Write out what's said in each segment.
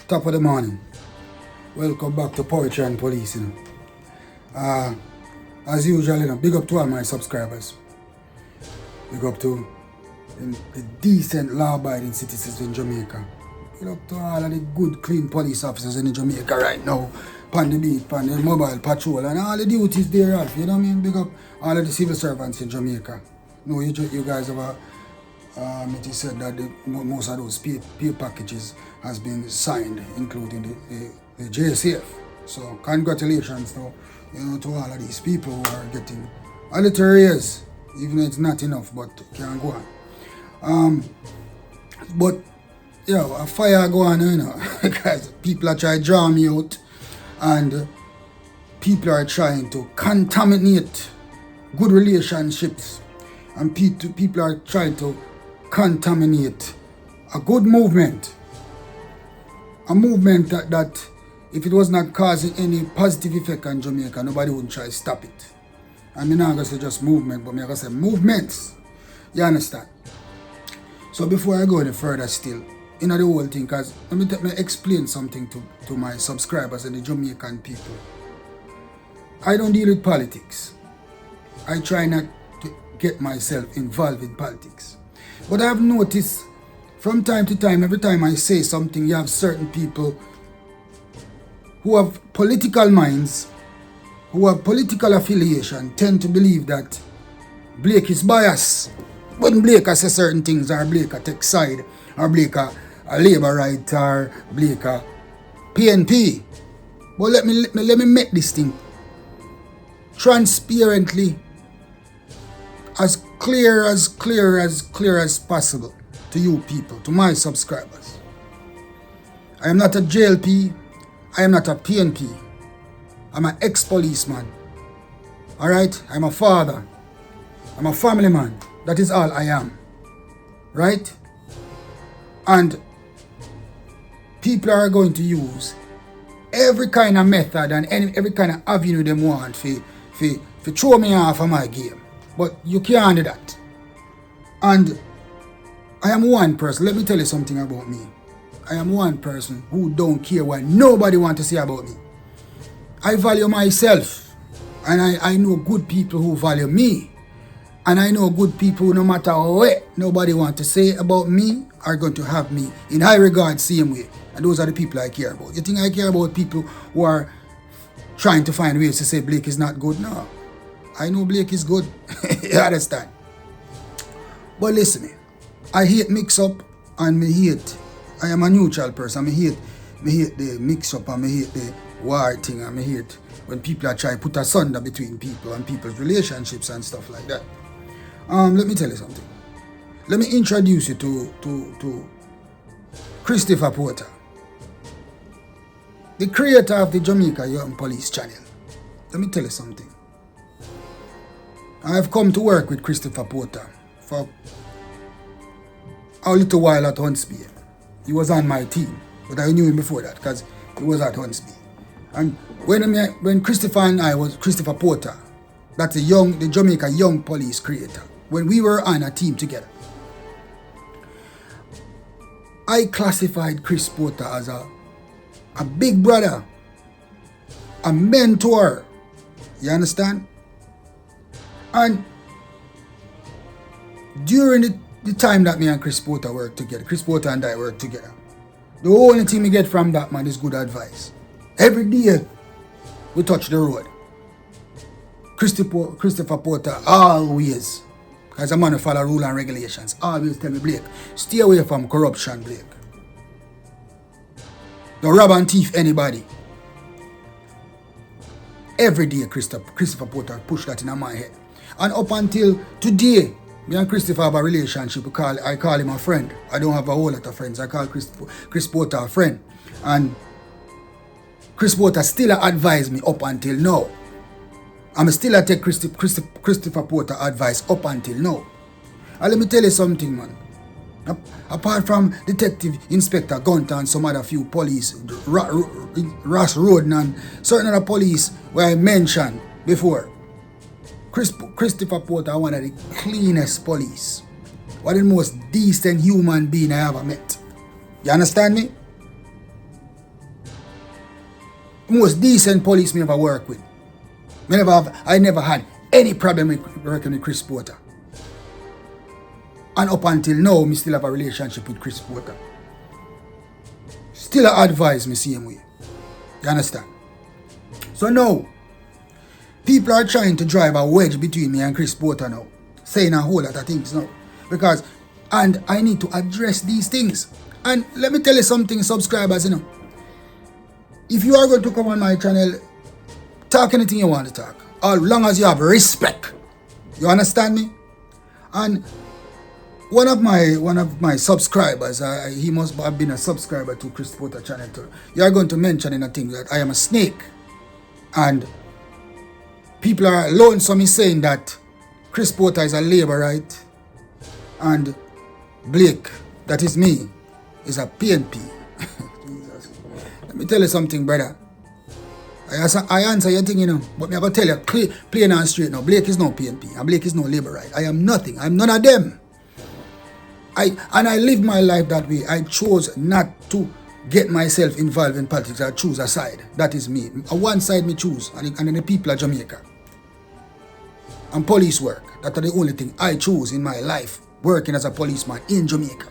Top of the morning. Welcome back to Poetry and Police. As usual, big up to all my subscribers. Big up to the decent law-abiding citizens in Jamaica. Big up to all of the good, clean police officers in Jamaica right now. On the beat, on the mobile patrol, and all the duties thereof. You know what I mean? Big up all of the civil servants in Jamaica. No, you guys have it is said that most of those pay packages has been signed, including the JSF. So congratulations to all of these people who are getting a little raise, even though it's not enough, but can go on. But a fire go on, because people are trying to draw me out, and people are trying to contaminate good relationships, and people are trying to contaminate a good movement, a movement that if it was not causing any positive effect on Jamaica, nobody would try to stop it. And I'm not going to say just movement, but I'm going to say movements. You understand? So before I go any further still, the whole thing, because let me explain something to my subscribers and the Jamaican people. I don't deal with politics. I try not to get myself involved in politics. But I have noticed from time to time, every time I say something, you have certain people who have political minds, who have political affiliation, tend to believe that Blake is biased. When Blake says certain things, or Blake take side, or Blake a Labour right, or Blake a PNP. But let me make this thing transparently, as clear as possible to you people, to my subscribers. I am not a JLP, I am not a PNP. I'm an ex-policeman. Alright? I'm a father. I'm a family man. That is all I am. Right? And people are going to use every kind of method and every kind of avenue they want to throw me off of my game. But you can't do that. And I am one person. Let me tell you something about me. I am one person who don't care what nobody wants to say about me. I value myself. And I know good people who value me. And I know good people who, no matter what nobody wants to say about me, are going to have me in high regard same way. And those are the people I care about. You think I care about people who are trying to find ways to say Blake is not good? No. I know Blake is good. You understand? But listen, I hate mix-up and I am a neutral person. I hate the mix-up and I hate the war thing and I hate when people are trying to put asunder between people and people's relationships and stuff like that. Let me tell you something. Let me introduce you to Christopher Porter, the creator of the Jamaica Young Police channel. Let me tell you something. I have come to work with Christopher Porter for a little while at Huntsby. He was on my team, but I knew him before that because he was at Huntsby. And when Christopher and I was Christopher Porter, that's the Jamaica Young Police creator, when we were on a team together, I classified Chris Porter as a big brother, a mentor. You understand? And during the time that me and Chris Porter worked together, Chris Porter and I worked together, the only thing we get from that man is good advice. Every day we touch the road, Christopher Porter always, as a man who follow rule and regulations, always tell me, Blake, stay away from corruption, Blake. Don't rob and thief anybody. Every day Christopher Porter push that in my head. And up until today, me and Christopher have a relationship. I call him a friend. I don't have a whole lot of friends. I call Chris Porter a friend. And Chris Porter still advise me up until now. I'm still take Christopher Porter advice up until now. And let me tell you something, man. Apart from Detective Inspector Gunter and some other few police, Ross Roden and certain other police where I mentioned before, Christopher Porter one of the cleanest police. One of the most decent human being I ever met. You understand me? most decent police me ever work with. I never had any problem with working with Chris Porter. And up until now, me still have a relationship with Chris Porter. Still advise me same way. You understand? So now, people are trying to drive a wedge between me and Chris Porter now. Saying a whole lot of things now. Because, and I need to address these things. And let me tell you something, subscribers, you know. If you are going to come on my channel, talk anything you want to talk. As long as you have respect. You understand me? And one of my subscribers, he must have been a subscriber to Chris Porter channel too. You are going to mention in a thing that I am a snake. And people are, Lonesome is saying that Chris Porter is a Labourite. And Blake, that is me, is a PNP. Let me tell you something, brother. I answer your thing, you know, but I'm going to tell you plain and straight now. Blake is no PNP and Blake is no Labourite. I am nothing. I'm none of them. I live my life that way. I chose not to get myself involved in politics. I choose a side. That is me. One side me choose, and then the people of Jamaica. And police work. That are the only thing I choose in my life, working as a policeman in Jamaica.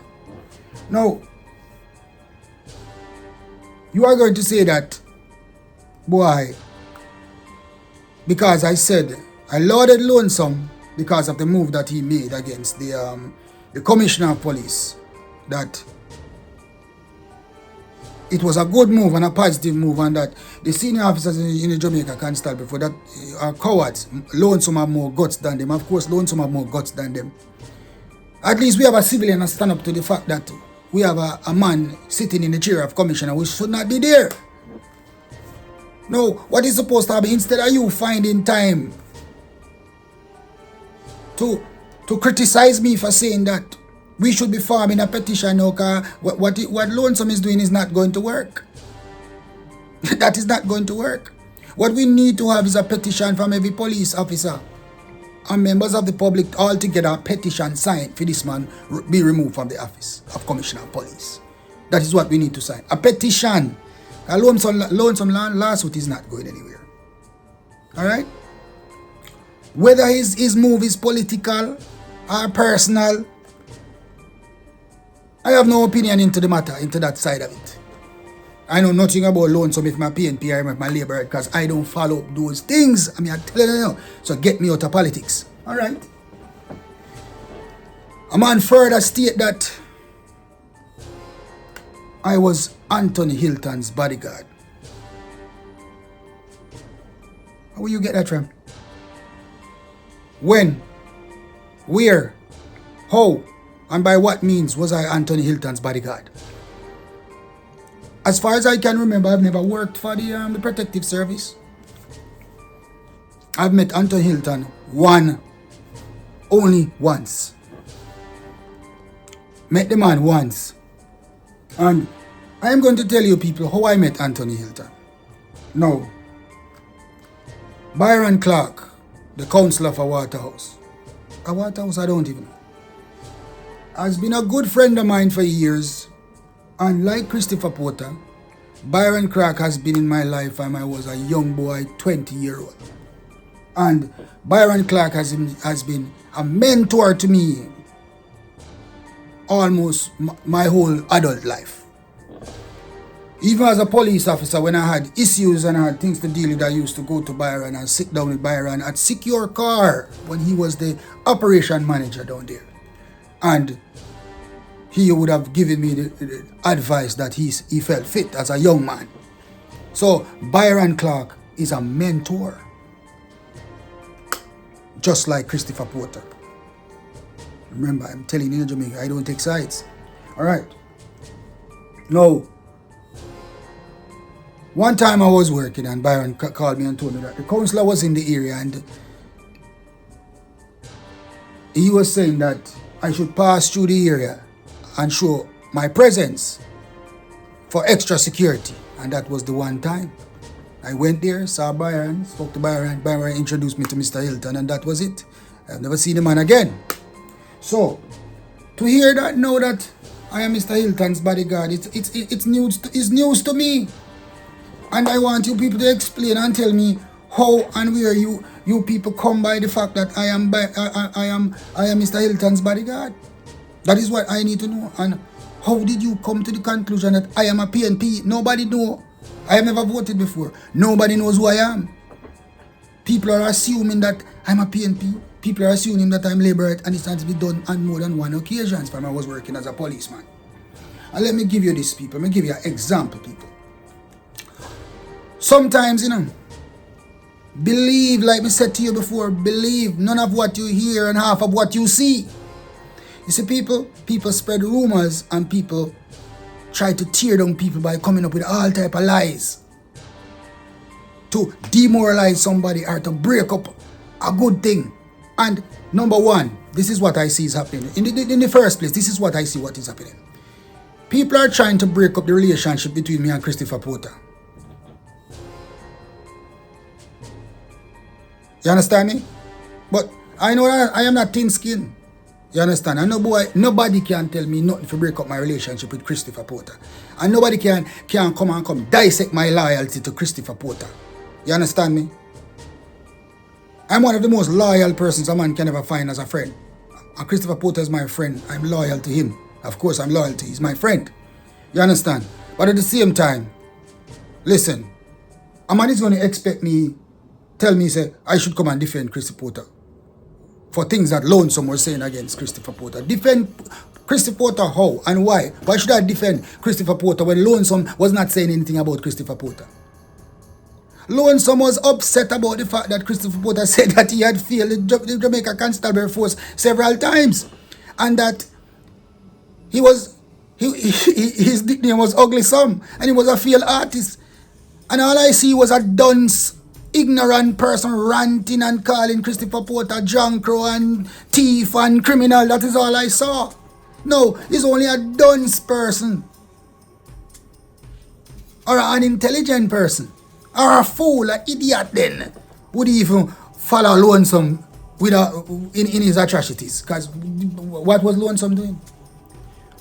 Now, you are going to say that, boy, because I said I lauded Lonesome because of the move that he made against the commissioner of police, that it was a good move and a positive move, and that the senior officers in the Jamaica Constable before that are cowards. Lonesome have more guts than them. Of course, Lonesome have more guts than them. At least we have a civilian that stand up to the fact that we have a man sitting in the chair of commissioner who should not be there. No, what is supposed to happen, instead of you finding time to criticize me for saying that we should be forming a petition now, because what Lonesome is doing is not going to work. That is not going to work. What we need to have is a petition from every police officer and members of the public all together, a petition signed for this man be removed from the office of Commissioner of Police. That is what we need to sign. A petition. A Lonesome lawsuit is not going anywhere. Alright? Whether his move is political or personal, I have no opinion into the matter, into that side of it. I know nothing about Lonesome if my PNP or if my Labour, because I don't follow those things. I mean, I'm telling you now. So get me out of politics. Alright? A man further state that I was Anthony Hilton's bodyguard. How will you get that from? When? Where? How? And by what means was I Anthony Hilton's bodyguard? As far as I can remember, I've never worked for the protective service. I've met Anthony Hilton only once. Met the man once. And I am going to tell you people how I met Anthony Hilton. Now, Byron Clark, the councillor for Waterhouse. A Waterhouse I don't even know. Has been a good friend of mine for years. And like Christopher Porter, Byron Clark has been in my life when I was a young boy, 20-year-old. And Byron Clark has been a mentor to me almost my whole adult life. Even as a police officer, when I had issues and I had things to deal with, I used to go to Byron and sit down with Byron at Secure Car when he was the operation manager down there. And he would have given me the advice that he felt fit as a young man. So Byron Clark is a mentor, just like Christopher Porter. Remember, I'm telling you in Jamaica, I don't take sides. Alright. Now, one time I was working and Byron called me and told me that the councillor was in the area, and he was saying that I should pass through the area and show my presence for extra security. And that was the one time. I went there, saw Byron, spoke to Byron. Byron introduced me to Mr. Hilton, and that was it. I've never seen the man again. So, to hear that now that I am Mr. Hilton's bodyguard, it's news to me. And I want you people to explain and tell me how and where you people come by the fact that I am Mr. Hilton's bodyguard. That is what I need to know. And how did you come to the conclusion that I am a PNP? Nobody know. I have never voted before. Nobody knows who I am. People are assuming that I'm a PNP. People are assuming that I'm Labourite, and it has to be done on more than one occasion when I was working as a policeman. And let me give you this, people. Let me give you an example, people. Sometimes, believe, like I said to you before, believe none of what you hear and half of what you see. You see, people spread rumors and people try to tear down people by coming up with all type of lies to demoralize somebody or to break up a good thing. And number one, this is what I see is happening. In the first place, this is what I see what is happening. People are trying to break up the relationship between me and Christopher Porter. You understand me? But I know that I am not thin skinned. You understand? And nobody can tell me nothing to break up my relationship with Christopher Porter. And nobody can come dissect my loyalty to Christopher Porter. You understand me? I'm one of the most loyal persons a man can ever find as a friend. And Christopher Porter is my friend. I'm loyal to him. Of course I'm loyal to him. He's my friend. You understand? But at the same time, listen, a man is going to expect me, tell me, say, I should come and defend Christopher Porter for things that Lonesome was saying against Christopher Porter. Defend Christopher Porter how and why? Why should I defend Christopher Porter when Lonesome was not saying anything about Christopher Porter? Lonesome was upset about the fact that Christopher Porter said that he had failed the Jamaica Constabulary Force several times. And that his nickname was Uglysome, and he was a failed artist. And all I see was a dunce, ignorant person ranting and calling Christopher Porter jankro and thief and criminal. That is all I saw. No, he's only a dunce person, or an intelligent person, or a fool, an idiot then would even follow Lonesome in his atrocities. Because what was Lonesome doing?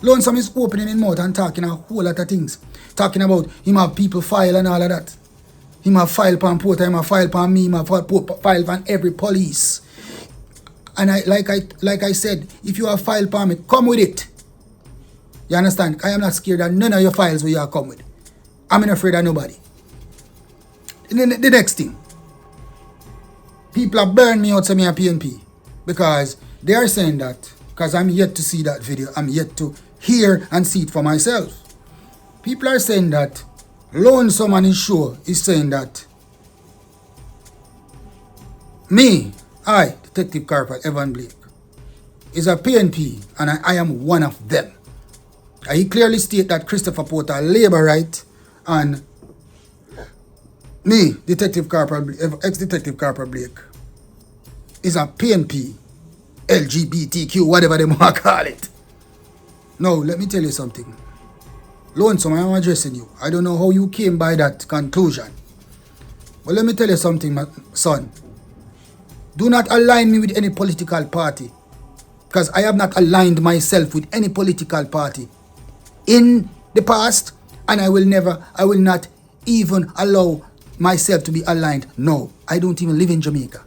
Lonesome is opening his mouth and talking a whole lot of things. Talking about him have people file and all of that. Him have file pan Porter, him have file pan me, him have file pan every police. And like I said, if you have file pan me, come with it. You understand? I am not scared of none of your files where you are come with. I'm not afraid of nobody. And then the next thing. People have burned me out to me a PNP. Because they are saying that, because I'm yet to see that video, I'm yet to hear and see it for myself. People are saying that Lonesome on his show is saying that me, Detective Corporal Evan Blake, is a PNP and I am one of them. He clearly stated that Christopher Porter, Labourite, and me, ex-Detective Corporal Blake, is a PNP, LGBTQ, whatever they want to call it. Now, let me tell you something. Lonesome, I am addressing you. I don't know how you came by that conclusion. But let me tell you something, my son. Do not align me with any political party. Because I have not aligned myself with any political party in the past. And I will not even allow myself to be aligned. No, I don't even live in Jamaica.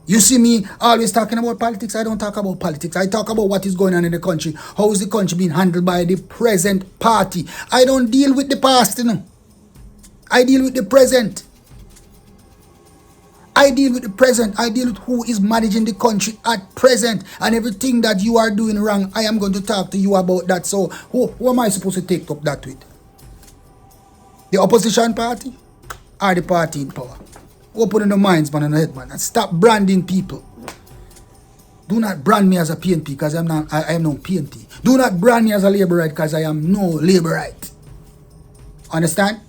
You see me always talking about politics. I don't talk about politics. I talk about what is going on in the country. How is the country being handled by the present party? I don't deal with the past, I deal with the present. I deal with the present. I deal with who is managing the country at present. And everything that you are doing wrong, I am going to talk to you about that. So who am I supposed to take up that with? The opposition party or the party in power? Open the minds, man, and the head, man, and stop branding people. Do not brand me as a PNP because I am no PNP. Do not brand me as a Labourite because I am no Labourite. Understand?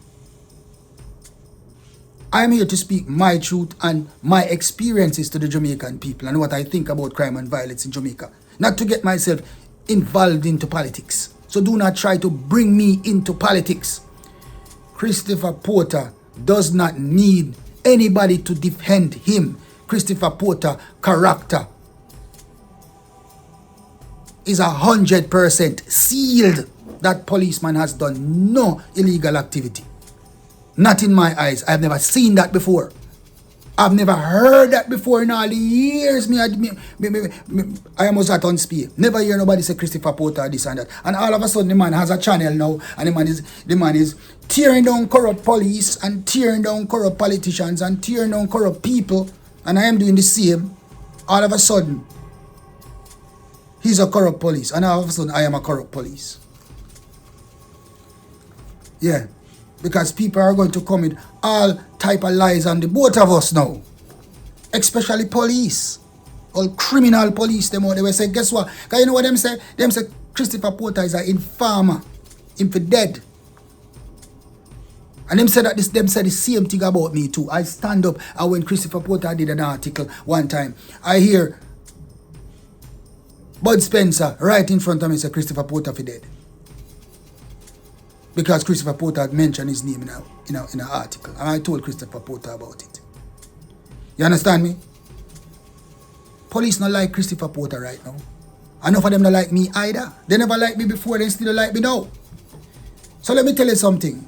I am here to speak my truth and my experiences to the Jamaican people and what I think about crime and violence in Jamaica. Not to get myself involved into politics. So do not try to bring me into politics. Christopher Porter does not need anybody to defend him. Christopher Porter character is 100% sealed. That policeman has done no illegal activity. Not in my eyes. I've never seen that before. I've never heard that before in all the years. I almost at on speed. Never hear nobody say Christopher Porter this and that. And all of a sudden the man has a channel now, and the man is tearing down corrupt police and tearing down corrupt politicians and tearing down corrupt people. And I am doing the same. All of a sudden, he's a corrupt police, and all of a sudden I am a corrupt police. Yeah. Because people are going to come with all type of lies on the both of us now. Especially police. All criminal police, them out. They will say, guess what? Because you know what them say? Them say Christopher Porter is an informer. Him for dead. And them say that them say the same thing about me too. I stand up, and when Christopher Porter did an article one time, I hear Bud Spencer right in front of me say Christopher Porter for dead. Because Christopher Porter had mentioned his name in an article. And I told Christopher Porter about it. You understand me? Police not like Christopher Porter right now. Enough of them not like me either. They never liked me before, they still don't like me now. So let me tell you something.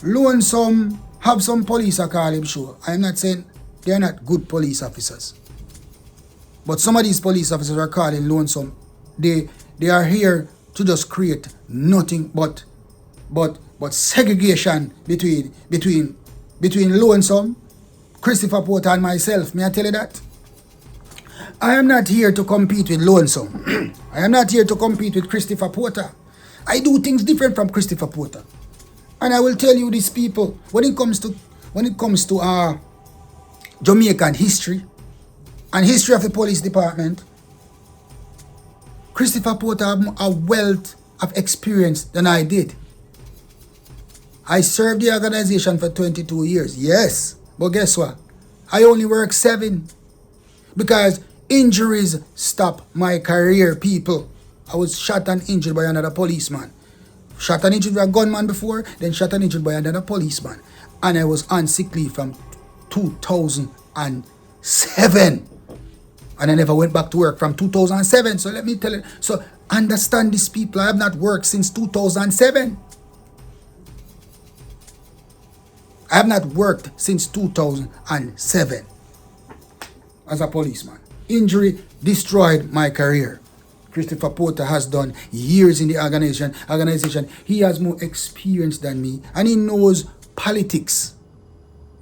Lonesome have some police I call him sure. I'm not saying they're not good police officers. But some of these police officers are calling Lonesome. They are here to just create nothing but segregation between Lonesome, Christopher Porter, and myself. May I tell you that? I am not here to compete with Lonesome. I am not here to compete with Christopher Porter. I do things different from Christopher Porter. And I will tell you these people, when it comes to Jamaican history and history of the police department, Christopher Porter have a wealth of experience than I did. I served the organization for 22 years, yes. But guess what? I only work 7. Because injuries stop my career, people. I was shot and injured by another policeman. Shot and injured by a gunman before, then shot and injured by another policeman. And I was on sick leave from 2007. And I never went back to work from 2007. So let me tell you. So understand these people. I have not worked since 2007. I have not worked since 2007 as a policeman. Injury destroyed my career. Christopher Porter has done years in the organization. He has more experience than me, and he knows politics.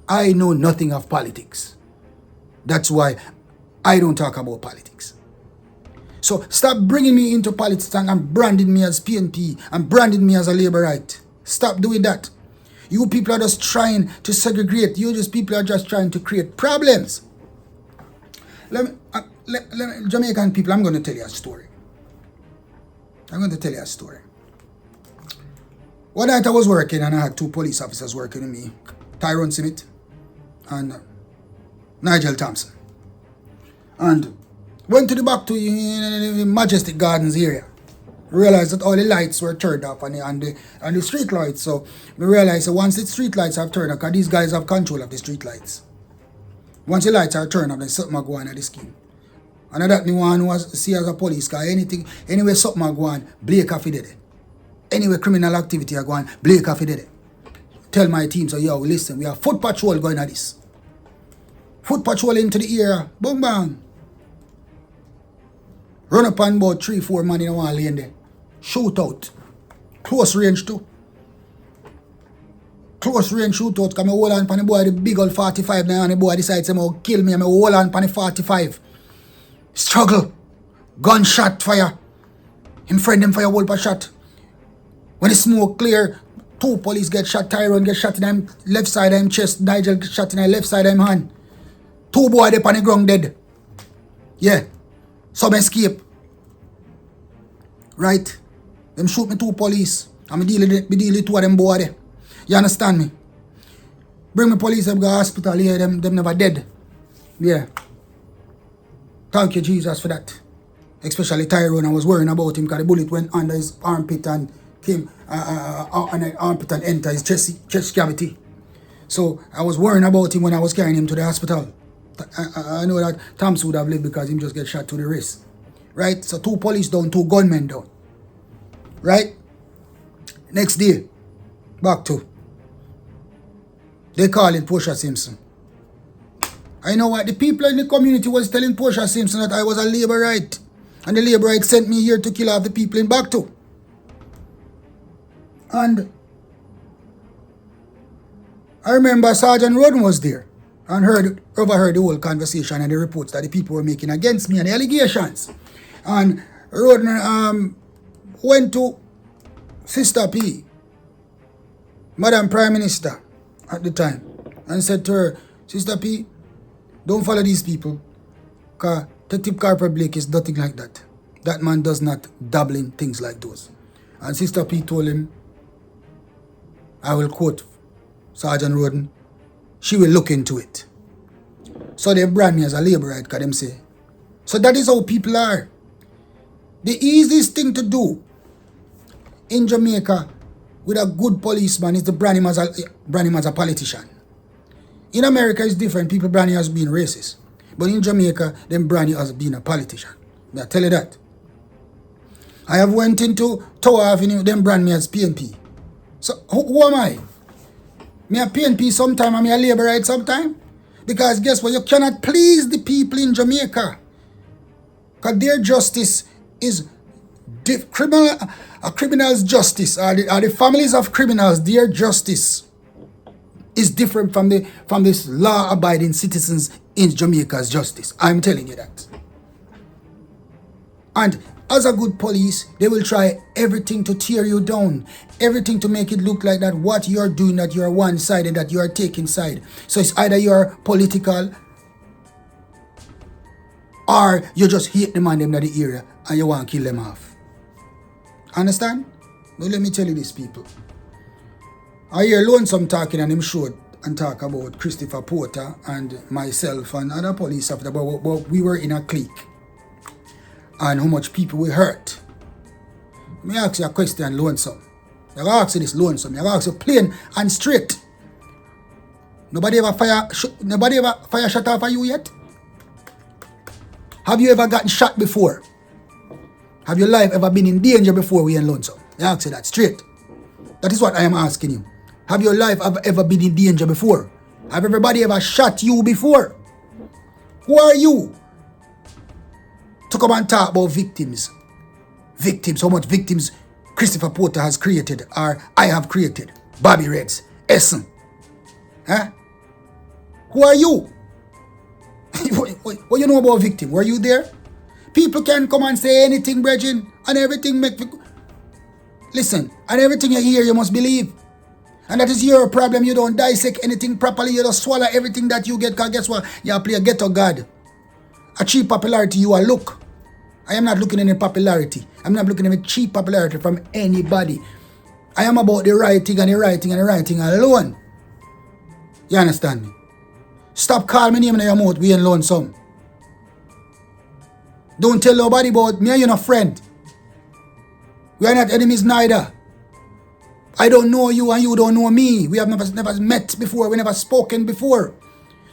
I know nothing of politics. That's why I don't talk about politics. So stop bringing me into politics and branding me as PNP and branding me as a labor right. Stop doing that. You people are just trying to segregate. People are just trying to create problems. Jamaican people, I'm going to tell you a story. One night I was working and I had 2 police officers working with me. Tyrone Smith and Nigel Thompson. And went to the back to the Majestic Gardens area. Realized that all the lights were turned off and the street lights. So we realized that once the street lights have turned off, because these guys have control of the street lights. Once the lights are turned off, then something go on at the scheme. And that me one was see as a police car. Anyway something go on, Blake off did it. Anyway criminal activity go on, Blake off did it. Tell my team, so yo, listen, we have foot patrol going at this. Foot patrol into the area, boom bang. Run up on about 3-4 man in one lane there. Shoot out. Close range too. Close range shootout, because I hold on for the boy, the big old 45 now, and the boy decides to kill me, and I hold on for the 45. Struggle. Gunshot fire. Him friend him fire hold for shot. When the smoke clear, 2 police get shot. Tyrone get shot in him left side of him chest. Nigel get shot in him left side of him hand. 2 boy up on the ground dead. Yeah. Some escape. Right? Them shoot me 2 police. And me deal with 2 of them boy there. You understand me? Bring me police up to the hospital here. Them never dead. Yeah. Thank you, Jesus, for that. Especially Tyrone. I was worrying about him because the bullet went under his armpit and came on armpit and entered his chest cavity. So I was worrying about him when I was carrying him to the hospital. I know that Thompson would have lived because him just get shot to the wrist. Right? So 2 police down, 2 gunmen down. Right? Next day, back to They call it Portia Simpson. I know what the people in the community was telling Portia Simpson that I was a Labourite. And the Labourite sent me here to kill off the people in Baku. And I remember Sergeant Roden was there and overheard the whole conversation and the reports that the people were making against me and the allegations. And Roden went to Sister P, Madam Prime Minister at the time, and said to her, Sister P, don't follow these people, because Detective Corporal Blake is nothing like that. That man does not dabble in things like those. And Sister P told him, I will quote Sergeant Roden, she will look into it. So they brand me as a Labourite, because them say. So that is how people are. The easiest thing to do in Jamaica with a good policeman is to brand him as a politician. In America, it's different. People brand you as being racist. But in Jamaica, them brand you as being a politician. I tell you that. I have went into Tower Avenue, them brand me as PNP. So who am I? Me a PNP sometime and me a Labourite sometime? Because guess what? You cannot please the people in Jamaica. Because their justice is a criminal's justice, or the families of criminals, their justice is different from this law-abiding citizens in Jamaica's justice. I'm telling you that. And as a good police, they will try everything to tear you down, everything to make it look like that what you're doing, that you're one-sided, that you're taking side. So it's either you're political or you just hate them and them in the area and you want to kill them off. Understand? Now let me tell you this, people. I hear Lonesome talking and him showed and talk about Christopher Porter and myself and other police officers, but we were in a clique. And how much people we hurt. Let me ask you a question, Lonesome. I ask you this, Lonesome. I ask you plain and straight. Nobody ever fire shot off of you yet? Have you ever gotten shot before? Have your life ever been in danger before we in Lonesome? I ask you that straight. That is what I am asking you. Have your life ever been in danger before? Have everybody ever shot you before? Who are you to come and talk about victims? Victims, how much victims Christopher Porter has created or I have created. Bobby Reds, Essen. Huh? Who are you? What you know about victim? Were you there? People can come and say anything, Bridget, and everything make... Listen, and everything you hear, you must believe. And that is your problem. You don't dissect anything properly. You just swallow everything that you get. Because guess what? You play a ghetto god. A cheap popularity you are look. I am not looking at any popularity. I'm not looking at any cheap popularity from anybody. I am about the writing and the writing and the writing alone. You understand me? Stop calling me name in your mouth. We ain't Lonesome. Don't tell nobody about me and you're not friend. We are not enemies neither. I don't know you and you don't know me. We have never met before. We never spoken before.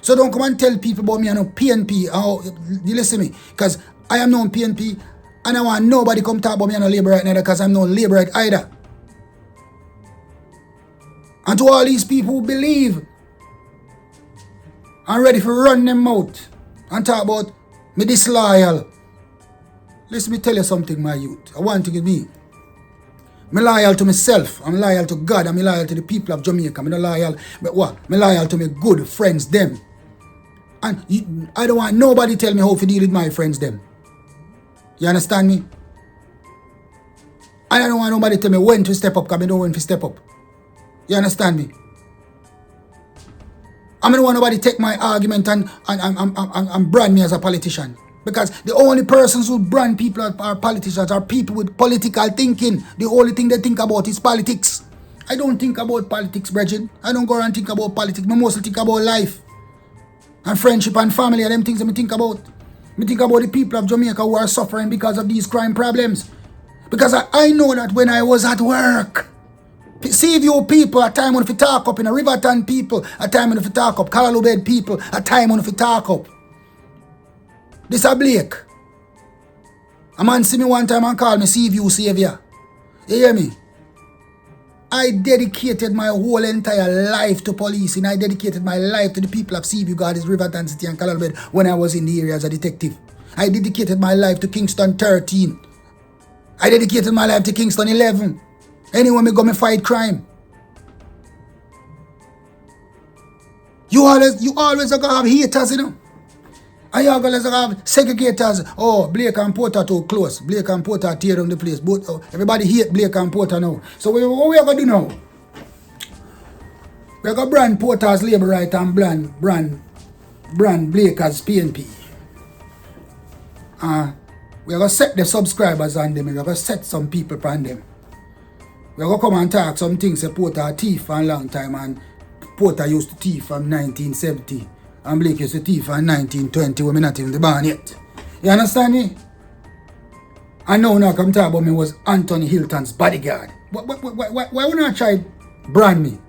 So don't come and tell people about me and no PNP. Oh, you listen to me. Because I am no PNP and I want nobody come talk about me and no Labourite neither because I'm no Labourite either. And to all these people who believe and ready for run them out and talk about me disloyal. Let me tell you something, my youth. I want to give me. I'm loyal to myself. I'm loyal to God. I'm loyal to the people of Jamaica. I'm not loyal. But what? I'm loyal to my good friends, them. And I don't want nobody tell me how to deal with my friends, them. You understand me? And I don't want nobody tell me when to step up because I don't want to step up. You understand me? I don't want nobody take my argument and brand me as a politician. Because the only persons who brand people are politicians are people with political thinking. The only thing they think about is politics. I don't think about politics, Bridget. I don't go around and think about politics. I mostly think about life. And friendship and family and them things that I think about. I think about the people of Jamaica who are suffering because of these crime problems. Because I know that when I was at work, see you people, a time when you talk up in a Riverton people, a time when you talk up Callaloo people, a time when you talk up. This a Blake. A man see me one time and call me see you savior. You hear me? I dedicated my whole entire life to policing. I dedicated my life to the people of Seaview Gardens, Riverton City and Calabed when I was in the area as a detective. I dedicated my life to Kingston 13. I dedicated my life to Kingston 11. Anyone me go me fight crime. You always are gonna have haters, you know. And you always have segregators. Oh, Blake and Porter too close. Blake and Porter tear down the place. But everybody hate Blake and Porter now. So what we are gonna do now? We are gonna brand Porter as labor right and brand Blake as PNP. We are gonna set the subscribers on them. We are gonna set some people on them. We are gonna come and talk some things. Say Porter a thief for a long time, and Porter used to thief from 1970. And Blake used to thief from 1920 when me not even born yet. You understand me? And now come talk about me was Anthony Hilton's bodyguard. Why would not try brand me?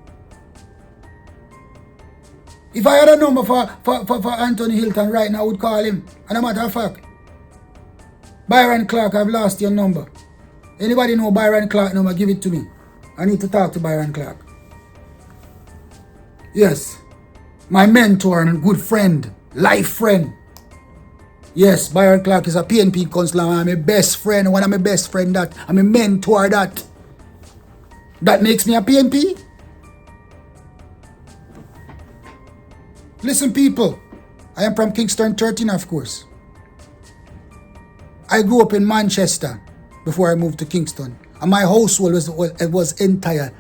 If I had a number for Anthony Hilton right now, I would call him. And a matter of fact, Byron Clark, I've lost your number. Anybody know Byron Clark number? Give it to me. I need to talk to Byron Clark. Yes. My mentor and good friend. Life friend. Yes, Byron Clark is a PNP counselor. I'm my best friend. One of my best friend that. I'm a mentor that. That makes me a PNP? Listen, people. I am from Kingston 13, of course. I grew up in Manchester before I moved to Kingston. And my household was entire.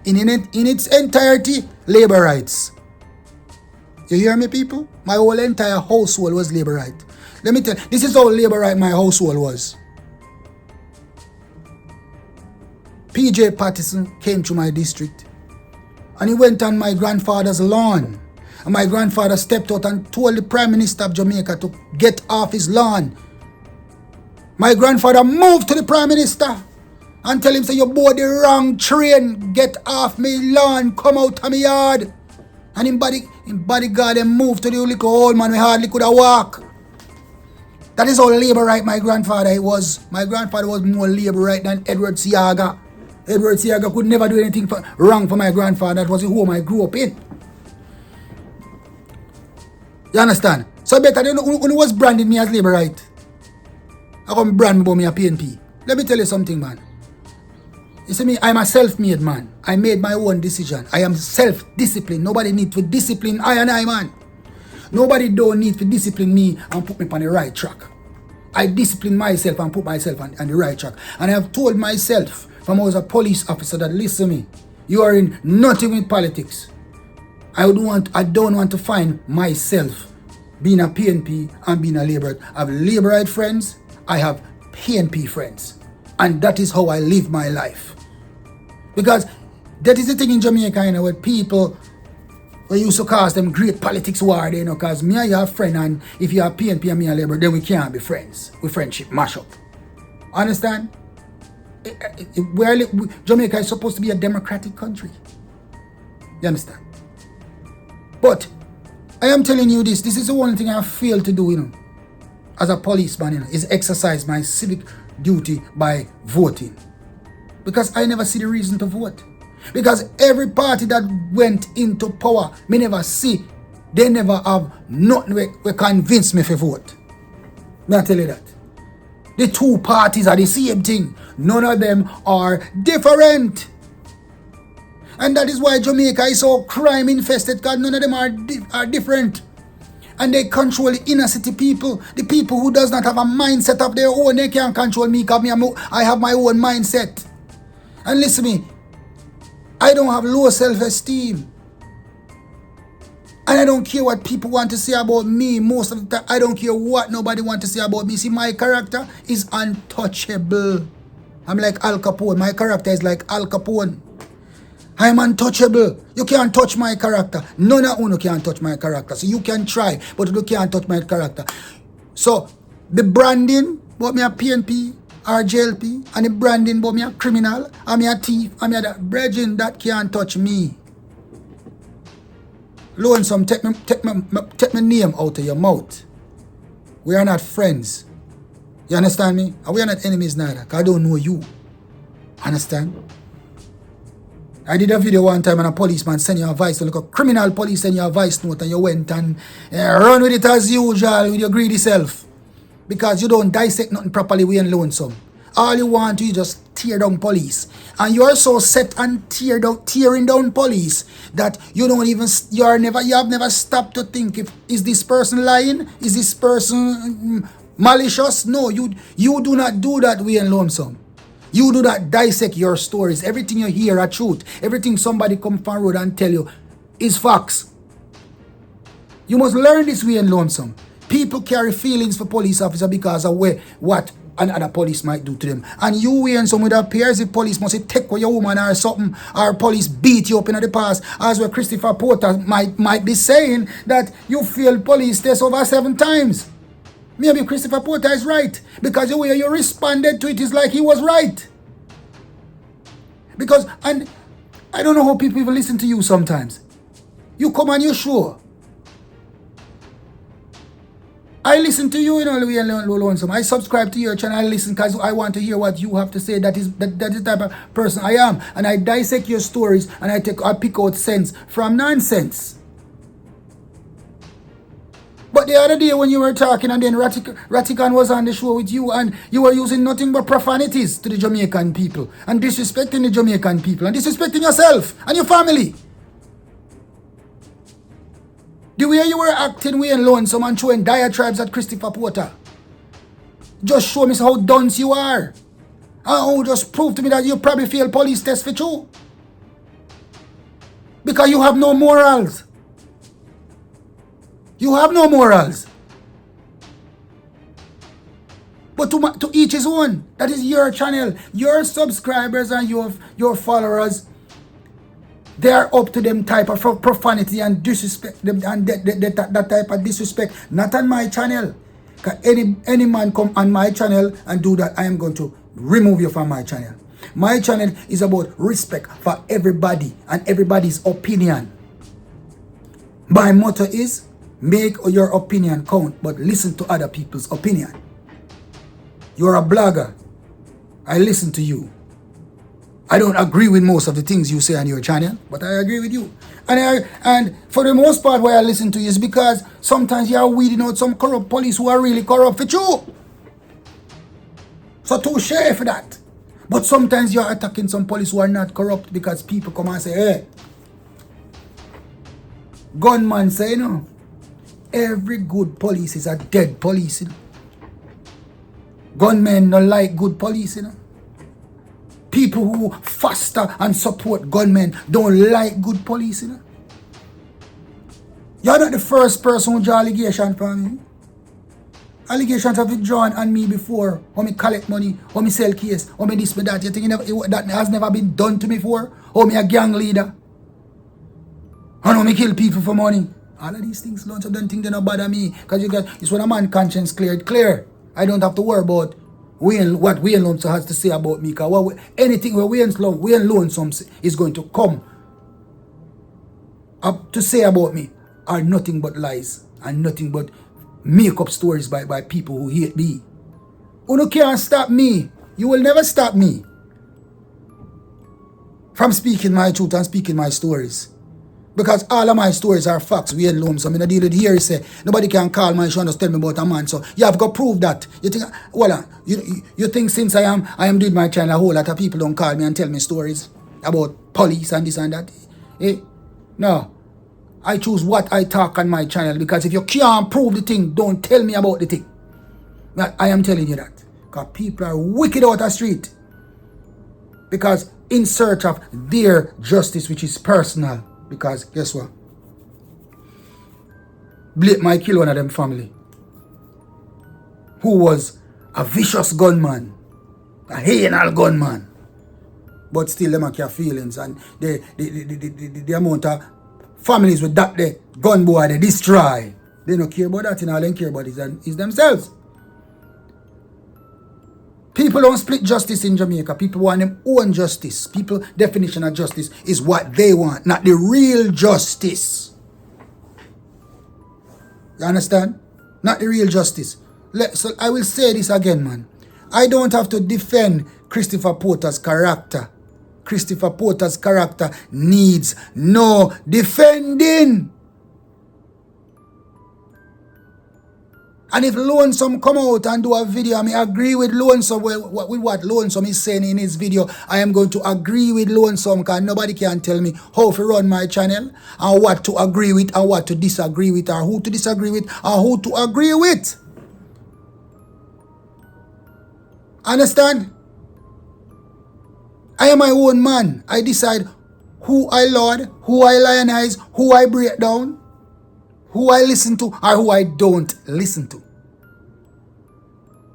In its entirety, labor rights. You hear me, people? My whole entire household was labor right. Let me tell you, this is how labor right my household was. PJ Patterson came to my district and he went on my grandfather's lawn. And my grandfather stepped out and told the Prime Minister of Jamaica to get off his lawn. My grandfather moved to the Prime Minister and tell him, say, you board the wrong train, get off me lawn, come out of me yard. And in bodyguard and moved to the little old man, we hardly could have walk. That is how labor right my grandfather was. My grandfather was more labor right than Edward Siaga. Edward Siaga could never do anything wrong for my grandfather. That was the home I grew up in. You understand? So better than who was branding me as labor right. I come brand me about me a PNP. Let me tell you something, man. You see me, I'm a self-made man. I made my own decision. I am self-disciplined. Nobody need to discipline I, man. Nobody don't need to discipline me and put me on the right track. I discipline myself and put myself on the right track. And I have told myself from I was a police officer that, listen to me, you are in nothing with politics. I don't want to find myself being a PNP and being a Labourite. I have Labourite friends. I have PNP friends. And that is how I live my life. Because that is the thing in Jamaica, you know, where people, we used to cause them great politics war, you know, because me and you are friend, and if you are PNP and me a Labour, then we can't be friends. We friendship mash up. Understand? Jamaica is supposed to be a democratic country. You understand? But I am telling you this is the one thing I failed to do, you know, as a policeman, you know, is exercise my civic duty by voting. Because I never see the reason to vote. Because every party that went into power, me never see, they never have nothing we convince me to vote. May I tell you that? The two parties are the same thing. None of them are different. And that is why Jamaica is so crime infested, because none of them are different. And they control the inner city people. The people who does not have a mindset of their own, they can't control me because I have my own mindset. And listen to me, I don't have low self-esteem. And I don't care what people want to say about me. Most of the time, I don't care what nobody want to say about me. See, my character is untouchable. I'm like Al Capone. My character is like Al Capone. I'm untouchable. You can't touch my character. None of you can touch my character. So you can try, but you can't touch my character. So the branding about me a PNP or JLP, and the branding about me a criminal, and me a thief, and me a brethren, that can't touch me. Lonesome, take my name out of your mouth. We are not friends. You understand me? And we are not enemies neither, because I don't know you. Understand? I did a video one time and a policeman sent you a voice note, like a criminal police sent you a voice note and you went and run with it as usual with your greedy self. Because you don't dissect nothing properly when Lonesome. All you want to is just tear down police. And you're so set on tearing down police that you have never stopped to think, is this person lying? Is this person malicious? No, you do not do that when Lonesome. You do not dissect your stories. Everything you hear are truth. Everything somebody come from road and tell you is facts. You must learn this way in Lonesome. People carry feelings for police officer because of what another police might do to them. And you and some with appears if police must take away your woman or something, or police beat you up in the past, as what Christopher Porter might be saying that you failed police test over 7 times. Maybe Christopher Porter is right, because the way you responded to it is like he was right. Because, and I don't know how people even listen to you sometimes. You come on your show. I listen to you, Lonesome. I subscribe to your channel. I listen because I want to hear what you have to say. That is the type of person I am. And I dissect your stories and I pick out sense from nonsense. But the other day when you were talking and then Ratican was on the show with you and you were using nothing but profanities to the Jamaican people and disrespecting the Jamaican people and disrespecting yourself and your family. The way you were acting with Lonesome and showing diatribes at Christopher Porter just show me how dunce you are. And how just prove to me that you probably fail police test for you. Because you have no morals. You have no morals. But to each his own. That is your channel. Your subscribers and your followers, they are up to them type of profanity and disrespect them and that type of disrespect. Not on my channel. Because any man come on my channel and do that, I am going to remove you from my channel. My channel is about respect for everybody and everybody's opinion. My motto is, make your opinion count, but listen to other people's opinion. You're a blogger. I listen to you. I don't agree with most of the things you say on your channel, but I agree with you. And for the most part, why I listen to you is because sometimes you are weeding out some corrupt police who are really corrupt for you. So touche for that. But sometimes you're attacking some police who are not corrupt because people come and say, hey, gunman say, every good police is a dead police, Gunmen don't like good police, People who foster and support gunmen don't like good police, You're not the first person who draw allegations from me. Allegations have been drawn on me before. How me collect money, how me sell case, how me this, me that. You think that has never been done to me before? How me a gang leader? How me kill people for money? All of these things, lots of them think they don't bother me. Because it's when a man conscience clear. I don't have to worry about what Wayne Lonesome has to say about me. Because anything where Wayne Lonesome is going to come up to say about me are nothing but lies and nothing but make up stories by people who hate me. You can't stop me. You will never stop me from speaking my truth and speaking my stories. Because all of my stories are facts. We ain't Lonesome. I mean, I deal with here, say, nobody can call my show and just tell me about a man. So you have got to prove that. You think, well, you think since I am doing my channel, a whole lot of people don't call me and tell me stories about police and this and that. No. I choose what I talk on my channel, because if you can't prove the thing, don't tell me about the thing. I am telling you that. Because people are wicked out the street. Because in search of their justice, which is personal. Because guess what? Blake might kill one of them family who was a vicious gunman, a heinous gunman. But still them have feelings, and the amount of families with that the gun boy they destroy. They don't care about that, all they care about is themselves. People don't split justice in Jamaica. People want their own justice. People's definition of justice is what they want, not the real justice. You understand? Not the real justice. So I will say this again, man. I don't have to defend Christopher Porter's character. Christopher Porter's character needs no defending. And if Lonesome come out and do a video, I mean, agree with Lonesome with what Lonesome is saying in his video, I am going to agree with Lonesome because nobody can tell me how to run my channel and what to agree with and what to disagree with or who to disagree with or who to agree with. Understand? I am my own man. I decide who I laud, who I lionize, who I break down, who I listen to or who I don't listen to.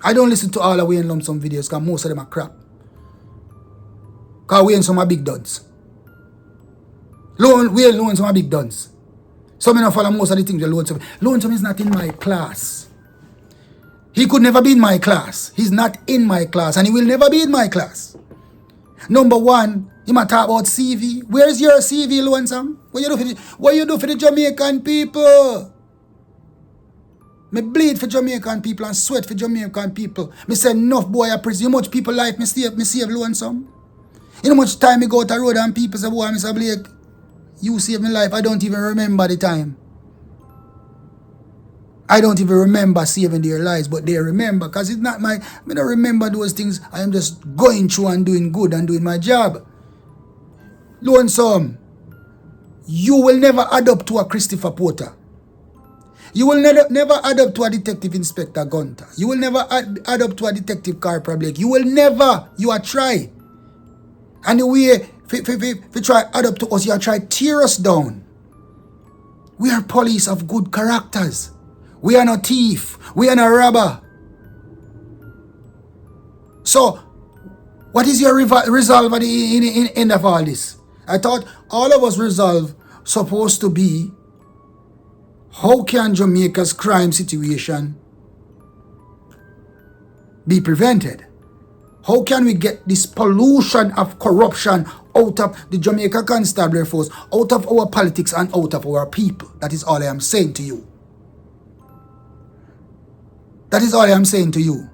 I don't listen to all the Wayne Lonesome videos because most of them are crap. Because Wayne some are big duds. Wayne Lonesome are big duds. Some don't follow most of the things that Lonesome. Lonesome is not in my class. He could never be in my class. He's not in my class and he will never be in my class. Number one, you might talk about CV. Where's your CV, Lonesome? What you do for the Jamaican people? Me bleed for Jamaican people and sweat for Jamaican people. Me say enough boy I prison. You know much people life me save Lonesome. You know much time me go out the road and people say, boy, Mr. Blake, you saved my life. I don't even remember the time. I don't even remember saving their lives, but they remember because it's not I don't remember those things. I am just going through and doing good and doing my job. Lonesome, you will never add up to a Christopher Porter. You will never add up to a Detective Inspector Gunter. You will never add up to a Detective Corporal Blake. You will never. You are try. And the way if you try add up to us, you are try tear us down. We are police of good characters. We are not thief. We are not robber. So, what is your resolve at the end of all this? I thought all of us resolve supposed to be how can Jamaica's crime situation be prevented? How can we get this pollution of corruption out of the Jamaica Constabulary Force, out of our politics and out of our people? That is all I am saying to you. That is all I am saying to you.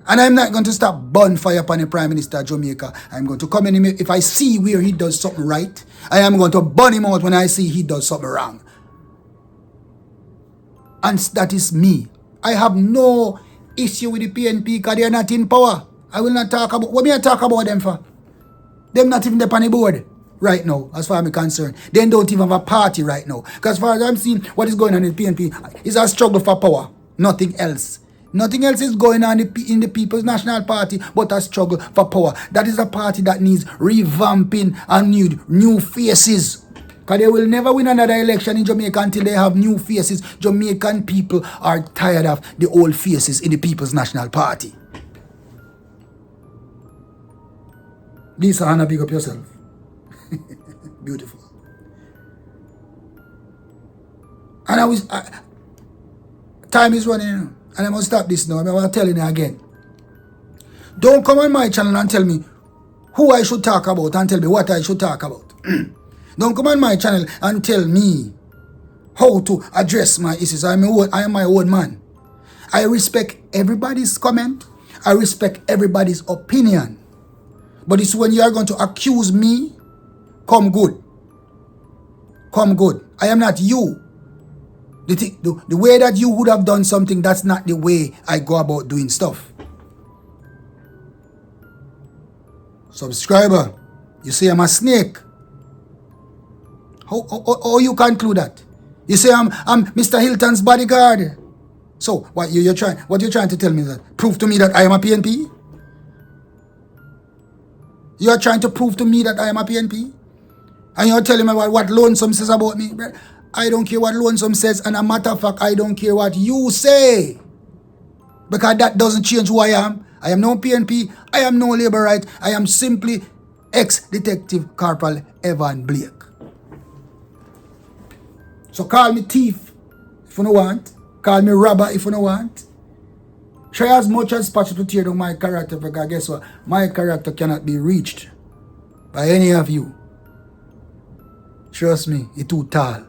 And I'm not going to stop burn fire upon the Prime Minister of Jamaica. I'm going to come in if I see where he does something right. I am going to burn him out when I see he does something wrong. And that is me. I have no issue with the PNP because they are not in power. I will not talk about... What may I talk about them for? Them not even up on the board right now, as far as I'm concerned. They don't even have a party right now. Because as far as I'm seeing what is going on in the PNP, is a struggle for power. Nothing else. Nothing else is going on in the People's National Party but a struggle for power. That is a party that needs revamping and new faces. Because they will never win another election in Jamaica until they have new faces. Jamaican people are tired of the old faces in the People's National Party. Lisa, Hannah, big up yourself. Beautiful. And time is running, and I must stop this now. I want to tell you again. Don't come on my channel and tell me who I should talk about and tell me what I should talk about. Don't come on my channel and tell me how to address my issues. I am my own man. I respect everybody's comment. I respect everybody's opinion. But it's when you are going to accuse me, come good. Come good. I am not you. The way that you would have done something, that's not the way I go about doing stuff. Subscriber, you say I'm a snake. How you conclude that? You say I'm Mr. Hilton's bodyguard. So what you're trying to tell me that? Prove to me that I am a PNP? You're trying to prove to me that I am a PNP? And you're telling me what Lonesome says about me? I don't care what Lonesome says, and a matter of fact, I don't care what you say. Because that doesn't change who I am. I am no PNP, I am no Labourite, I am simply ex-Detective Corporal Evan Blake. So call me thief if you don't want. Call me robber if you don't want. Try as much as possible to tear down my character, because guess what? My character cannot be reached by any of you. Trust me, it's too tall.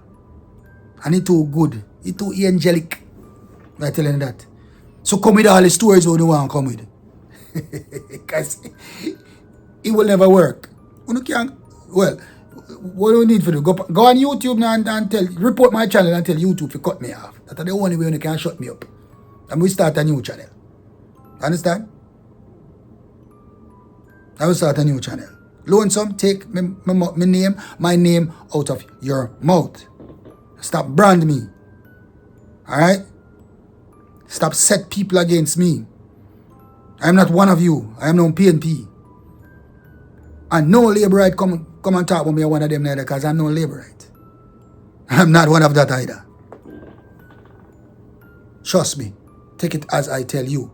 And it's too good. It's too angelic. I'm telling you that. So come with all the stories you want to come with. Because It will never work. You can't, well, what do you need for do? Go on YouTube now and tell, report my channel and tell YouTube to cut me off. That's the only way you can shut me up. And we start a new channel. Understand? I will start a new channel. Lonesome, take my name out of your mouth. Stop brand me. Alright? Stop set people against me. I am not one of you. I am no PNP. And no laborite come and talk about me one of them neither, because I'm no laborite. I'm not one of that either. Trust me. Take it as I tell you.